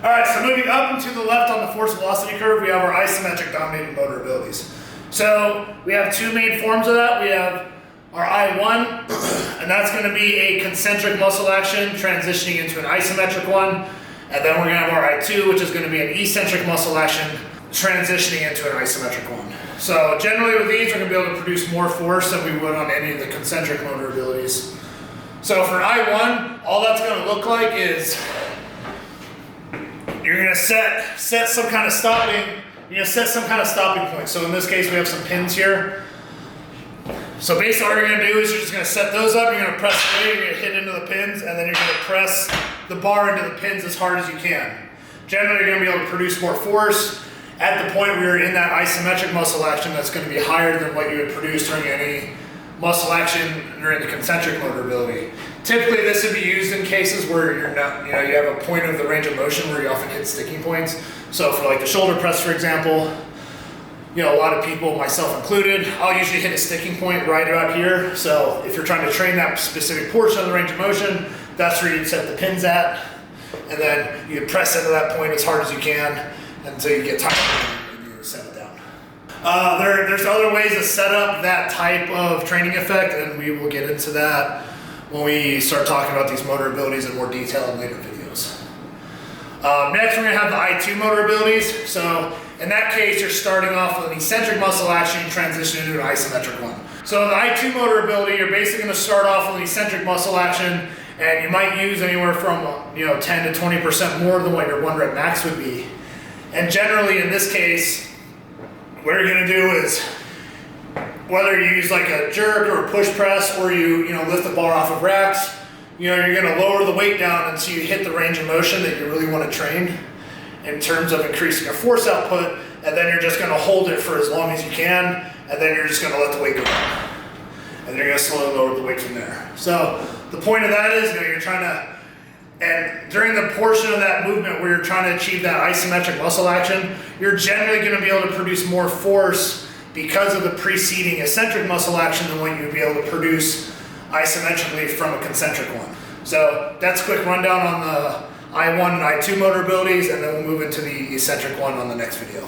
All right, so moving up and to the left on the force velocity curve, we have our isometric dominated motor abilities. So we have two main forms of that. We have our I1, and that's going to be a concentric muscle action transitioning into an isometric one. And then we're going to have our I2, which is going to be an eccentric muscle action transitioning into an isometric one. So generally with these, we're going to be able to produce more force than we would on any of the concentric motor abilities. So for I1, all that's going to look like is you're going to set some kind of stopping. You're going to set some kind of stopping point. So in this case, we have some pins here. So basically what you're going to do is you're just going to set those up, you're going to press away, you're going to hit into the pins, and then you're going to press the bar into the pins as hard as you can. Generally, you're going to be able to produce more force at the point where you're in that isometric muscle action that's going to be higher than what you would produce during any muscle action during the concentric motor ability. Typically, this would be used in cases where you're not, you have a point of the range of motion where you often hit sticking points. So for like the shoulder press, for example, a lot of people, myself included, I'll usually hit a sticking point right about here. So if you're trying to train that specific portion of the range of motion, that's where you'd set the pins at. And then you press into that point as hard as you can until you get tired and you set it down. There's other ways to set up that type of training effect, and we will get into that when we start talking about these motor abilities in more detail in later videos. Next, we're going to have the I2 motor abilities. So in that case, you're starting off with an eccentric muscle action and transition into an isometric one. So the I2 motor ability, you're basically going to start off with an eccentric muscle action, and you might use anywhere from 10 to 20% more than what your 1 rep max would be. And generally in this case, what you're going to do is, whether you use like a jerk or a push press, or you lift the bar off of racks, you're going to lower the weight down until you hit the range of motion that you really want to train in terms of increasing your force output, and then you're just going to hold it for as long as you can, and then you're just going to let the weight go down. And then you're going to slowly lower the weight from there. So the point of that is, you're trying to, and during the portion of that movement where you're trying to achieve that isometric muscle action, you're generally going to be able to produce more force because of the preceding eccentric muscle action than what you'd be able to produce isometrically from a concentric one. So that's a quick rundown on the I1 and I2 motor abilities, and then we'll move into the eccentric one on the next video.